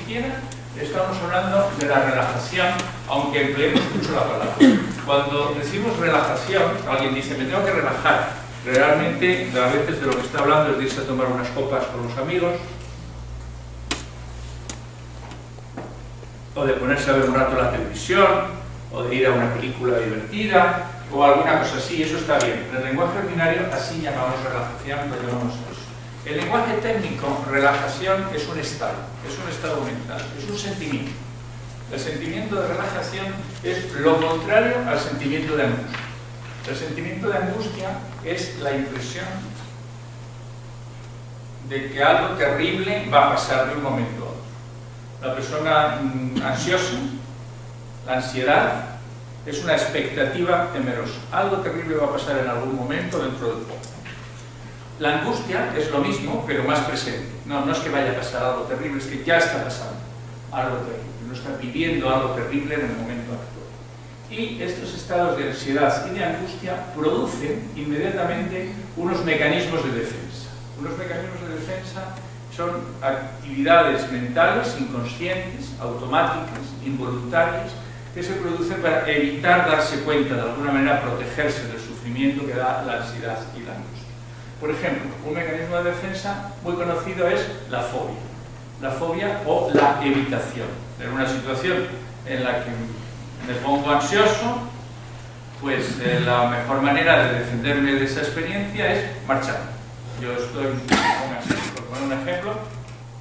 siquiera estamos hablando de la relajación, aunque empleemos mucho la palabra. Cuando decimos relajación, alguien dice, me tengo que relajar. Realmente, a veces de lo que está hablando es de irse a tomar unas copas con los amigos, o de ponerse a ver un rato la televisión, o de ir a una película divertida, o alguna cosa así, eso está bien. En el lenguaje ordinario así llamamos relajación, lo llamamos eso. El lenguaje técnico, relajación, es un estado mental, es un sentimiento. El sentimiento de relajación es lo contrario al sentimiento de angustia. El sentimiento de angustia es la impresión de que algo terrible va a pasar de un momento a otro. La persona ansiosa, la ansiedad, es una expectativa temerosa. Algo terrible va a pasar en algún momento dentro de poco. La angustia es lo mismo, pero más presente. No es que vaya a pasar algo terrible, es que ya está pasando algo terrible. Uno está viviendo algo terrible en el momento actual. Y estos estados de ansiedad y de angustia producen inmediatamente unos mecanismos de defensa. Unos mecanismos de defensa son actividades mentales, inconscientes, automáticas, involuntarias, que se producen para evitar darse cuenta, de alguna manera protegerse del sufrimiento que da la ansiedad y la angustia. Por ejemplo, un mecanismo de defensa muy conocido es la fobia. La fobia o la evitación. En una situación en la que me pongo ansioso, pues la mejor manera de defenderme de esa experiencia es marchar. Yo estoy, por poner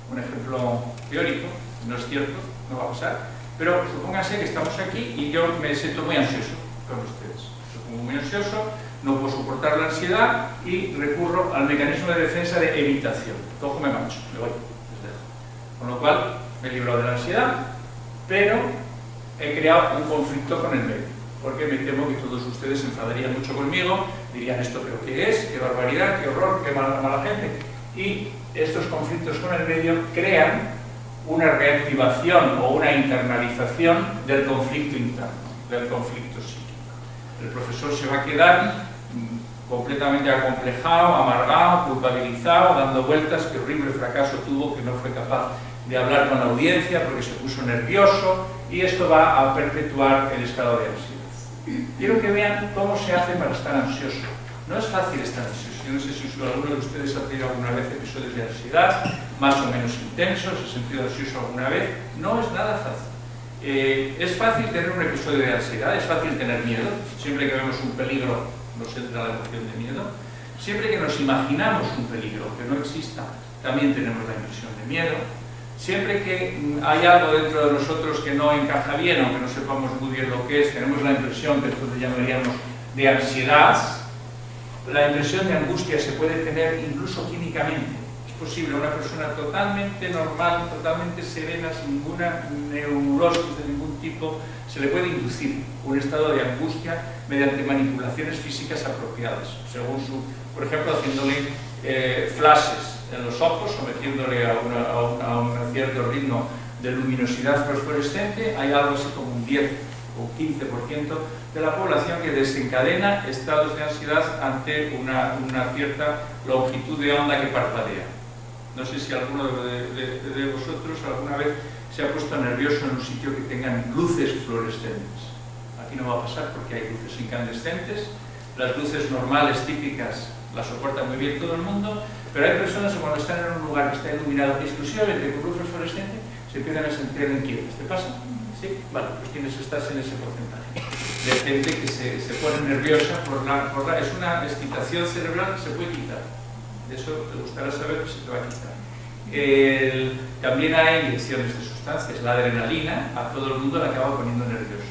un ejemplo teórico, no es cierto, no va a pasar, pero supónganse que estamos aquí y yo me siento muy ansioso con ustedes. Me pongo muy ansioso, no puedo soportar la ansiedad y recurro al mecanismo de defensa de evitación. Cojo, me marcho, me voy, les dejo. Con lo cual, me he librado de la ansiedad, pero he creado un conflicto con el medio. Porque me temo que todos ustedes se enfadarían mucho conmigo, dirían esto pero ¿qué es? ¿Qué barbaridad? ¿Qué horror? ¿Qué mala gente? Y estos conflictos con el medio crean una reactivación o una internalización del conflicto interno, del conflicto psíquico. El profesor se va a quedar completamente acomplejado, amargado, culpabilizado, dando vueltas, qué horrible fracaso tuvo, que no fue capaz de hablar con la audiencia porque se puso nervioso, y esto va a perpetuar el estado de ansiedad. Quiero que vean cómo se hace para estar ansioso. No es fácil estar ansioso. Yo no sé si alguno de ustedes ha tenido alguna vez episodios de ansiedad, más o menos intensos, se ha sentido ansioso alguna vez. No es nada fácil. Es fácil tener un episodio de ansiedad, es fácil tener miedo. Siempre que vemos un peligro nos entra la emoción de miedo. Siempre que nos imaginamos un peligro que no exista, también tenemos la impresión de miedo. Siempre que hay algo dentro de nosotros que no encaja bien, aunque no sepamos muy bien lo que es, tenemos la impresión que entonces llamaríamos de ansiedad. La impresión de angustia se puede tener incluso químicamente. Es posible, una persona totalmente normal, totalmente serena, sin ninguna neurosis de ningún tipo, se le puede inducir un estado de angustia mediante manipulaciones físicas apropiadas, según por ejemplo, haciéndole flashes en los ojos, sometiéndole a un cierto ritmo de luminosidad fosforescente. Hay algo así como un 10 o 15% de la población que desencadena estados de ansiedad ante una cierta longitud de onda que parpadea. No sé si alguno de vosotros alguna vez se ha puesto nervioso en un sitio que tengan luces fluorescentes. Aquí no va a pasar porque hay luces incandescentes. Las luces normales, típicas, las soporta muy bien todo el mundo, pero hay personas que cuando están en un lugar que está iluminado exclusivamente con luz fluorescente se empiezan a sentir inquietas. ¿Te pasa? Sí, vale, pues estás en ese porcentaje de gente que se pone nerviosa es una excitación cerebral que se puede quitar. De eso te gustará saber que se te va a quitar. También hay inyecciones de sustancias. La adrenalina a todo el mundo le acaba poniendo nervioso.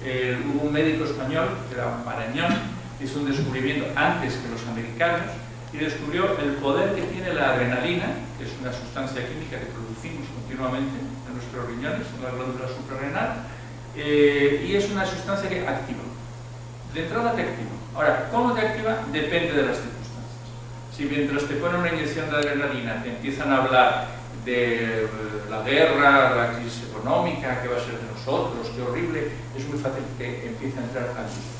Hubo un médico español, que era Marañón, hizo un descubrimiento antes que los americanos y descubrió el poder que tiene la adrenalina, que es una sustancia química que producimos continuamente en nuestros riñones, en la glándula suprarrenal, y es una sustancia que activa. De entrada te activa. Ahora, ¿cómo te activa? Depende de las circunstancias. Si mientras te ponen una inyección de adrenalina te empiezan a hablar de la guerra, la crisis económica, qué va a ser de nosotros, qué horrible, es muy fácil que empiece a entrar angustia.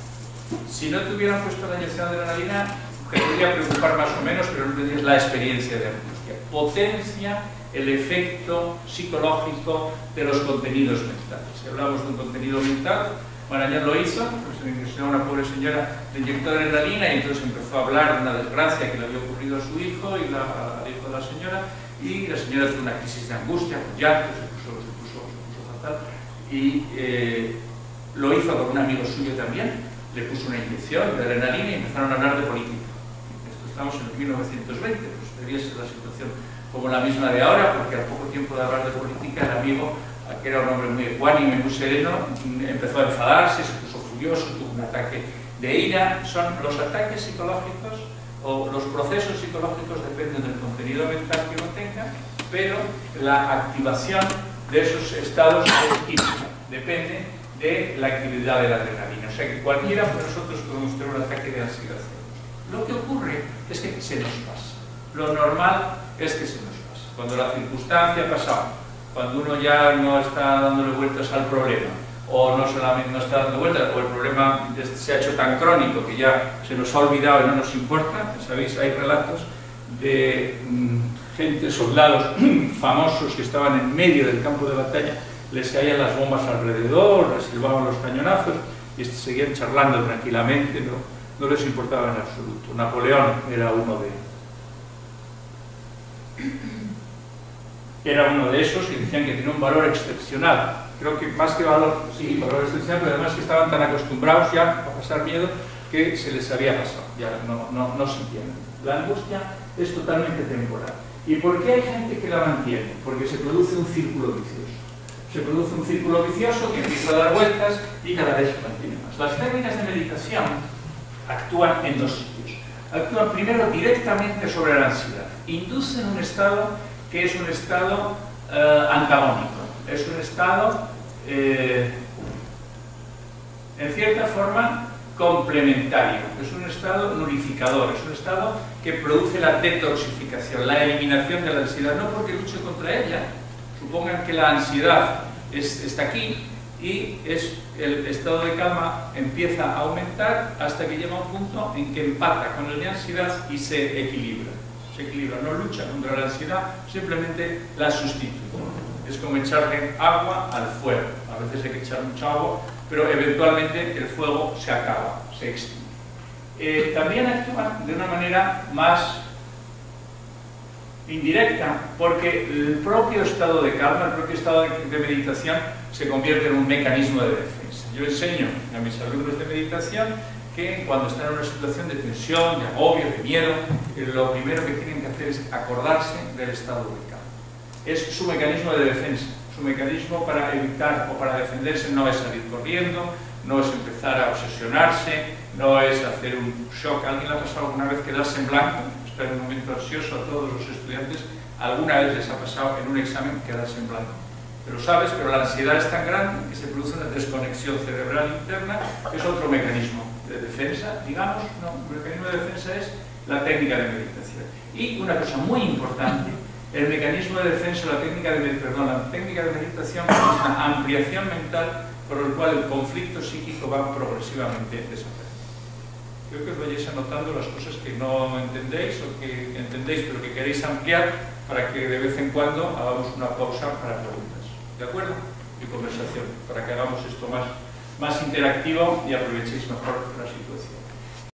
Si no te hubieran puesto la inyección de adrenalina, te podría preocupar más o menos, pero no tendrías la experiencia de angustia. Potencia el efecto psicológico de los contenidos mentales. Si hablamos de un contenido mental, Marañón lo hizo, pues se ingresó a una pobre señora, le inyectó adrenalina y entonces empezó a hablar de una desgracia que le había ocurrido a su hijo y al hijo de la señora, y la señora tuvo una crisis de angustia, con llanto, se puso fatal, y lo hizo con un amigo suyo también, le puso una inyección de adrenalina y empezaron a hablar de política. Esto estamos en 1920, pues debería ser la situación como la misma de ahora, porque al poco tiempo de hablar de política, el amigo, que era un hombre muy ecuánime, muy sereno, empezó a enfadarse, se puso furioso, tuvo un ataque de ira. Son los ataques psicológicos o los procesos psicológicos dependen del contenido mental que uno tenga, pero la activación de esos estados es química, depende de la actividad de la adrenalina. O sea que cualquiera de nosotros podemos tener un ataque de ansiedad. Lo que ocurre es que se nos pasa. Lo normal es que se nos pasa. Cuando la circunstancia ha pasado, cuando uno ya no está dándole vueltas al problema, o no solamente no está dando vueltas, o el problema se ha hecho tan crónico que ya se nos ha olvidado y no nos importa. ¿Sabéis? Hay relatos de gente, soldados famosos que estaban en medio del campo de batalla, les caían las bombas alrededor, les silbaban los cañonazos y seguían charlando tranquilamente, no les importaba en absoluto. Napoleón era uno de esos que decían que tenía un valor excepcional. Creo que más que valor, sí, valor excepcional, pero además que estaban tan acostumbrados ya a pasar miedo que se les había pasado, ya no sentían. La angustia es totalmente temporal. ¿Y por qué hay gente que la mantiene? Porque se produce un círculo vicioso. Se produce un círculo vicioso que empieza a dar vueltas y cada vez se mantiene más. Las técnicas de meditación actúan en dos sitios. Actúan primero directamente sobre la ansiedad. Inducen un estado que es un estado antagónico. Es un estado, en cierta forma, complementario. Es un estado nulificador. Es un estado que produce la detoxificación, la eliminación de la ansiedad. No porque luche contra ella. Supongan que la ansiedad está aquí y el estado de calma empieza a aumentar hasta que llega a un punto en que empata con el de ansiedad y se equilibra. No lucha contra la ansiedad, simplemente la sustituye. Es como echarle agua al fuego. A veces hay que echar mucha agua, pero eventualmente el fuego se acaba, se extingue. También actúa de una manera más indirecta, porque el propio estado de calma, el propio estado de meditación se convierte en un mecanismo de defensa. Yo enseño a mis alumnos de meditación que cuando están en una situación de tensión, de agobio, de miedo, lo primero que tienen que hacer es acordarse del estado de calma. Es su mecanismo de defensa, su mecanismo para evitar o para defenderse. No es salir corriendo, no es empezar a obsesionarse, no es hacer un shock. ¿A alguien le ha pasado alguna vez quedarse en blanco? Está en un momento ansioso. A todos los estudiantes alguna vez les ha pasado en un examen quedarse en blanco. Pero sabes, pero la ansiedad es tan grande que se produce una desconexión cerebral interna, que es otro mecanismo de defensa, digamos. No, el mecanismo de defensa es la técnica de meditación. Y una cosa muy importante, el mecanismo de defensa, la técnica de meditación es una ampliación mental por el cual el conflicto psíquico va progresivamente desapareciendo. Creo que os vayáis anotando las cosas que no entendéis o que entendéis pero que queréis ampliar, para que de vez en cuando hagamos una pausa para preguntas. ¿De acuerdo? Y conversación, para que hagamos esto más interactivo y aprovechéis mejor la situación.